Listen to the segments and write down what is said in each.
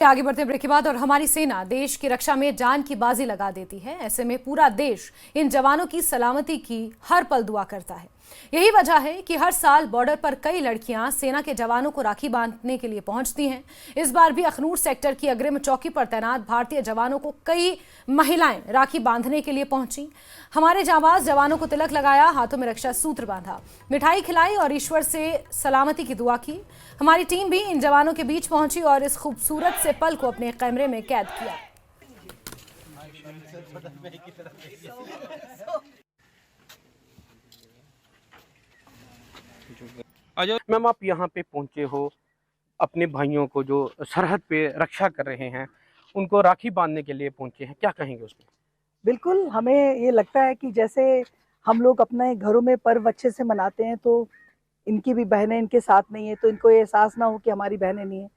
आगे बढ़ते ब्रेक के बाद और हमारी सेना देश की रक्षा में जान की बाजी लगा देती है। ऐसे में पूरा देश इन जवानों की सलामती की हर पल दुआ करता है। यही वजह है कि हर साल बॉर्डर पर कई लड़कियां सेना के जवानों को राखी बांधने के लिए पहुंचती हैं। इस बार भी अखनूर सेक्टर की अग्रिम चौकी पर तैनात भारतीय जवानों को कई महिलाएं राखी बांधने के लिए पहुंची। हमारे जांबाज जवानों को तिलक लगाया, हाथों में रक्षा सूत्र बांधा, मिठाई खिलाई और ईश्वर से सलामती की दुआ की। हमारी टीम भी इन जवानों के बीच पहुंची और इस खूबसूरत से पल को अपने कैमरे में कैद किया। मैम, आप यहाँ पे पहुंचे हो, अपने भाइयों को जो सरहद पे रक्षा कर रहे हैं उनको राखी बांधने के लिए पहुंचे हैं, क्या कहेंगे उसमें? बिल्कुल, हमें ये लगता है कि जैसे हम लोग अपने घरों में पर्व अच्छे से मनाते हैं, तो इनकी भी बहनें इनके साथ नहीं है, तो इनको ये एहसास ना हो कि हमारी बहनें नहीं है।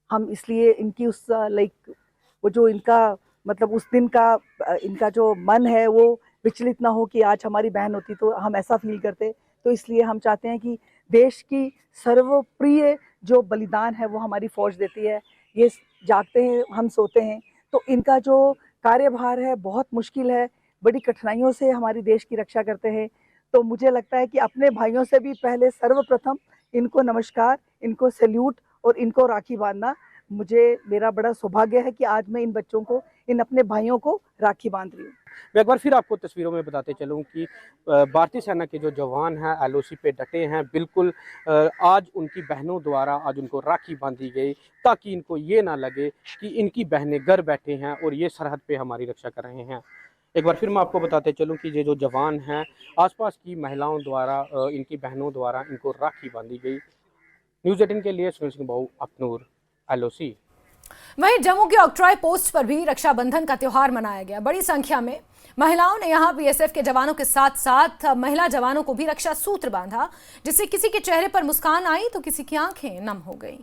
हम इसलिए इनकी उस वो जो इनका मतलब उस दिन का इनका जो मन है वो विचलित ना हो कि आज हमारी बहन होती तो हम ऐसा फील करते। तो इसलिए हम चाहते हैं कि देश की सर्वप्रिय जो बलिदान है वो हमारी फौज देती है। ये जागते हैं, हम सोते हैं, तो इनका जो कार्यभार है बहुत मुश्किल है, बड़ी कठिनाइयों से हमारी देश की रक्षा करते हैं। तो मुझे लगता है कि अपने भाइयों से भी पहले सर्वप्रथम इनको नमस्कार, इनको सैल्यूट और इनको राखी बांधना मेरा बड़ा सौभाग्य है कि आज मैं इन बच्चों को, इन अपने भाइयों को राखी बांध रही हूँ। मैं एक बार फिर आपको तस्वीरों में बताते चलूं कि भारतीय सेना के जो जवान हैं एलओसी पे डटे हैं। बिल्कुल आज उनकी बहनों द्वारा आज उनको राखी बांधी गई ताकि इनको ये ना लगे कि इनकी बहनें घर बैठे हैं और ये सरहद पे हमारी रक्षा कर रहे हैं। एक बार फिर मैं आपको बताते चलूं कि ये जो जवान हैं आसपास की महिलाओं द्वारा इनकी बहनों द्वारा इनको राखी बांधी गई। न्यूज़ 18 के लिए सुनील सिंह बाबू, अखनूर, एलओसी। वहीं जम्मू के ऑक्ट्रॉय पोस्ट पर भी रक्षाबंधन का त्योहार मनाया गया। बड़ी संख्या में महिलाओं ने यहां बीएसएफ के जवानों के साथ साथ महिला जवानों को भी रक्षा सूत्र बांधा, जिससे किसी के चेहरे पर मुस्कान आई तो किसी की आंखें नम हो गईं।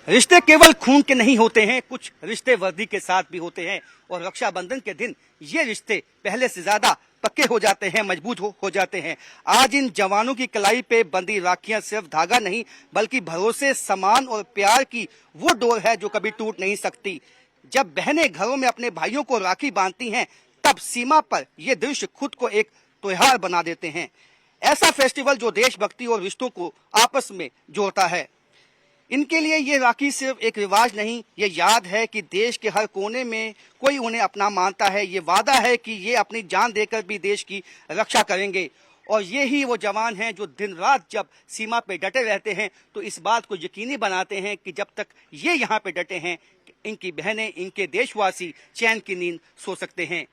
रिश्ते केवल खून के नहीं होते हैं, कुछ रिश्ते वर्दी के साथ भी होते हैं और रक्षाबंधन के दिन ये रिश्ते पहले से ज्यादा पक्के हो जाते हैं, मजबूत हो जाते हैं। आज इन जवानों की कलाई पे बंधी राखियां सिर्फ धागा नहीं बल्कि भरोसे, सम्मान और प्यार की वो डोर है जो कभी टूट नहीं सकती। जब बहनें घरों में अपने भाइयों को राखी बांधती हैं तब सीमा पर ये दृश्य खुद को एक त्योहार बना देते हैं। ऐसा फेस्टिवल जो देशभक्ति और रिश्तों को आपस में जोड़ता है। इनके लिए ये राखी सिर्फ एक रिवाज नहीं, ये याद है कि देश के हर कोने में कोई उन्हें अपना मानता है। ये वादा है कि ये अपनी जान देकर भी देश की रक्षा करेंगे। और ये ही वो जवान हैं जो दिन रात जब सीमा पे डटे रहते हैं तो इस बात को यकीनी बनाते हैं कि जब तक ये यहाँ पे डटे हैं इनकी बहनें, इनके देशवासी चैन की नींद सो सकते हैं।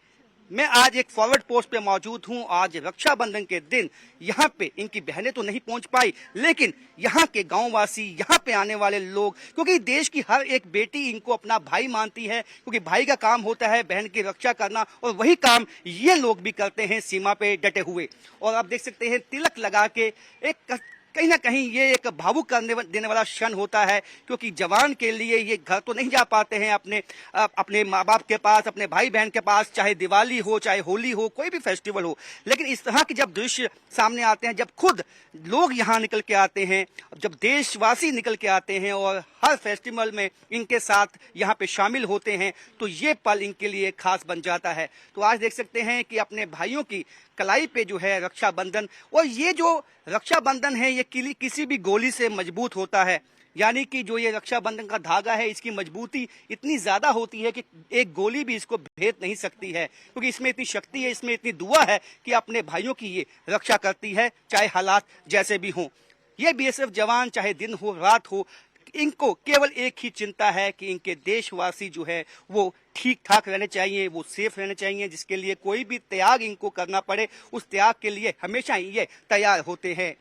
मैं आज एक फॉरवर्ड पोस्ट पे मौजूद हूं। आज रक्षाबंधन के दिन यहाँ पे इनकी बहनें तो नहीं पहुंच पाई, लेकिन यहाँ के गांववासी, यहाँ पे आने वाले लोग, क्योंकि देश की हर एक बेटी इनको अपना भाई मानती है, क्योंकि भाई का काम होता है बहन की रक्षा करना और वही काम ये लोग भी करते हैं सीमा पे डटे हुए। और आप देख सकते हैं तिलक लगा के एक कहीं ना कहीं ये एक भावुक करने देने वाला क्षण होता है, क्योंकि जवान के लिए ये घर तो नहीं जा पाते हैं अपने माँ बाप के पास, अपने भाई बहन के पास, चाहे दिवाली हो, चाहे होली हो, कोई भी फेस्टिवल हो। लेकिन इस तरह के जब दृश्य सामने आते हैं, जब खुद लोग यहाँ निकल के आते हैं, जब देशवासी निकल के आते हैं और हर फेस्टिवल में इनके साथ यहाँ पे शामिल होते हैं, तो ये पल इनके लिए खास बन जाता है। तो आज देख सकते हैं कि अपने भाइयों की कलाई पे जो है रक्षाबंधन, और ये जो रक्षाबंधन है ये किसी भी गोली से मजबूत होता है। यानी कि जो ये रक्षाबंधन का धागा है इसकी मजबूती इतनी ज्यादा होती है कि एक गोली भी इसको भेद नहीं सकती है, क्योंकि इसमें इतनी शक्ति है, इसमें इतनी दुआ है कि अपने भाइयों की ये रक्षा करती है, चाहे हालात जैसे भी हों। ये बीएसएफ जवान चाहे दिन हो रात हो, इनको केवल एक ही चिंता है कि इनके देशवासी जो है वो ठीक ठाक रहने चाहिए, वो सेफ रहने चाहिए, जिसके लिए कोई भी त्याग इनको करना पड़े उस त्याग के लिए हमेशा ये तैयार होते हैं।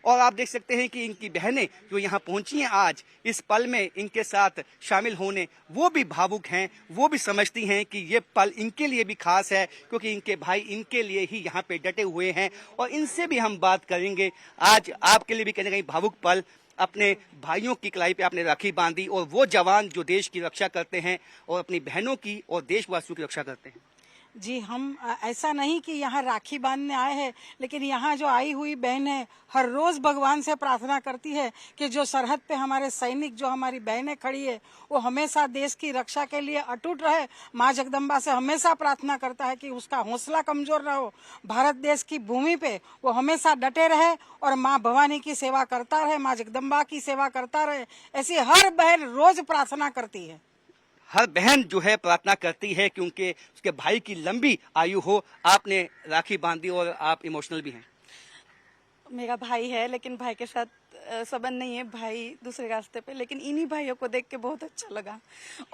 और आप देख सकते हैं कि इनकी बहनें जो यहाँ पहुंची हैं आज इस पल में इनके साथ शामिल होने, वो भी भावुक हैं, वो भी समझती हैं कि ये पल इनके लिए भी खास है, क्योंकि इनके भाई इनके लिए ही यहाँ पे डटे हुए हैं। और इनसे भी हम बात करेंगे। आज आपके लिए भी कहीं ना कहीं भावुक पल, अपने भाइयों की कलाई पे आपने राखी बांधी, और वो जवान जो देश की रक्षा करते हैं और अपनी बहनों की और देशवासियों की रक्षा करते हैं। जी, हम ऐसा नहीं कि यहाँ राखी बांधने आए हैं, लेकिन यहाँ जो आई हुई बहनें हर रोज भगवान से प्रार्थना करती है कि जो सरहद पे हमारे सैनिक, जो हमारी बहनें खड़ी है, वो हमेशा देश की रक्षा के लिए अटूट रहे। माँ जगदम्बा से हमेशा प्रार्थना करता है कि उसका हौसला कमजोर ना हो, भारत देश की भूमि पे वो हमेशा डटे रहे और माँ भवानी की सेवा करता रहे, माँ जगदम्बा की सेवा करता रहे। ऐसी हर बहन रोज प्रार्थना करती है। हर बहन जो है प्रार्थना करती है क्योंकि उसके भाई की लंबी आयु हो। आपने राखी बांधी और आप इमोशनल भी हैं। मेरा भाई है, लेकिन भाई के साथ संबंध नहीं है, भाई दूसरे रास्ते पे, लेकिन इन्हीं भाइयों को देख के बहुत अच्छा लगा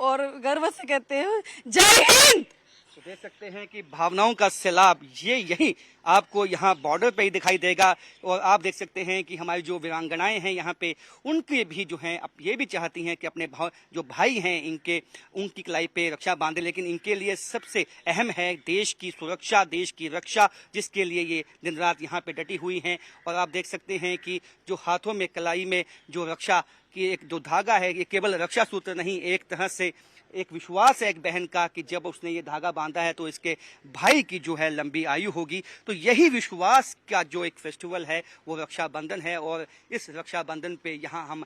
और गर्व से कहते हैं जय हिंद। तो देख सकते हैं कि भावनाओं का सैलाब ये यही आपको यहाँ बॉर्डर पे ही दिखाई देगा। और आप देख सकते हैं कि हमारी जो वीरांगनाएं हैं यहाँ पे, उनके भी जो हैं अब ये भी चाहती हैं कि अपने जो भाई हैं उनकी कलाई पे रक्षा बांधे, लेकिन इनके लिए सबसे अहम है देश की सुरक्षा, देश की रक्षा, जिसके लिए ये दिन रात यहाँ पे डटी हुई हैं। और आप देख सकते हैं कि जो हाथों में कलाई में जो रक्षा की एक जो धागा है, ये केवल रक्षा सूत्र नहीं, एक तरह से एक विश्वास है एक बहन का कि जब उसने ये धागा बांधा है तो इसके भाई की जो है लंबी आयु होगी। तो यही विश्वास का जो एक फेस्टिवल है वो रक्षाबंधन है। और इस रक्षाबंधन पे यहाँ हम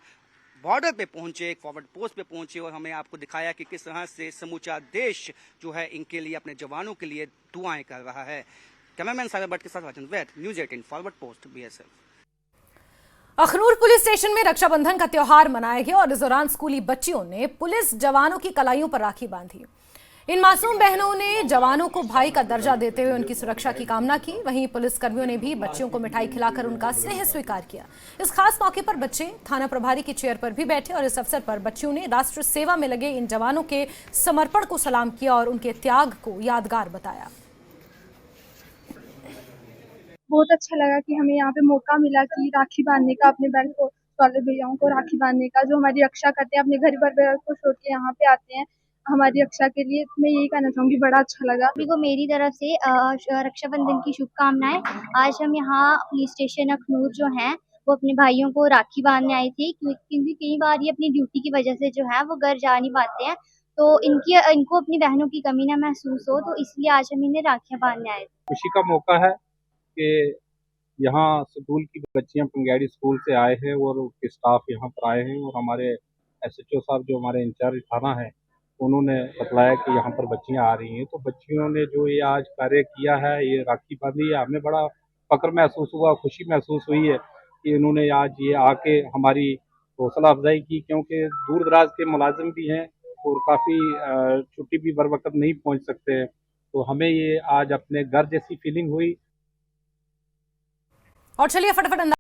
बॉर्डर पे पहुंचे, फॉरवर्ड पोस्ट पे पहुंचे और हमें आपको दिखाया कि किस तरह से समूचा देश जो है इनके लिए, अपने जवानों के लिए दुआएं कर रहा है। कैमरामैन सागर भट्ट के साथ Rajan Vaid, News 18 forward post BSF। Akhnoor police station में रक्षाबंधन का त्योहार मनाया गया और इस दौरान स्कूली बच्चियों ने पुलिस जवानों की कलाइयों पर राखी बांधी। इन मासूम बहनों ने जवानों को भाई का दर्जा देते हुए उनकी सुरक्षा की कामना की। वहीं पुलिसकर्मियों ने भी बच्चियों को मिठाई खिलाकर उनका स्नेह स्वीकार किया। इस खास मौके पर बच्चे थाना प्रभारी की चेयर पर भी बैठे और इस अवसर पर बच्चियों ने राष्ट्र सेवा में लगे इन जवानों के समर्पण को सलाम किया और उनके त्याग को यादगार बताया। बहुत अच्छा लगा कि हमें यहाँ पे मौका मिला कि राखी बांधने का, अपने बहन को, वाले भैयाओं को राखी बांधने का, जो हमारी रक्षा करते हैं, अपने घर पर को छोड़ के यहाँ पे आते हैं हमारी रक्षा के लिए। मैं यही कहना चाहूंगी, बड़ा अच्छा लगा। को मेरी तरफ से रक्षाबंधन की शुभकामनाएं। आज हम यहाँ पुलिस स्टेशन अखनूर जो है वो अपने भाइयों को राखी बांधने आए थे, क्योंकि कई बार ये अपनी ड्यूटी की वजह से जो है वो घर जा नहीं पाते हैं, तो इनको अपनी बहनों की कमी ना महसूस हो, तो इसलिए आज हम इन्हें राखियां बांधने आए थे। खुशी का मौका है कि यहाँ स्कूल की बच्चियां पंगैड़ी स्कूल से आए हैं और उनके स्टाफ यहाँ पर आए हैं और हमारे SHO साहब जो हमारे इंचार्ज थाना है उन्होंने बतलाया कि यहाँ पर बच्चियां आ रही हैं। तो बच्चियों ने जो ये आज कार्य किया है, ये राखी बांधी है, हमें बड़ा फक्र महसूस हुआ, खुशी महसूस हुई है कि इन्होंने आज ये आके हमारी हौसला अफजाई की, क्योंकि दूर दराज के मुलाजिम भी हैं और काफ़ी छुट्टी भी बर वक्त नहीं पहुँच सकते हैं। तो हमें ये आज अपने घर जैसी फीलिंग हुई। और चलिए फटाफट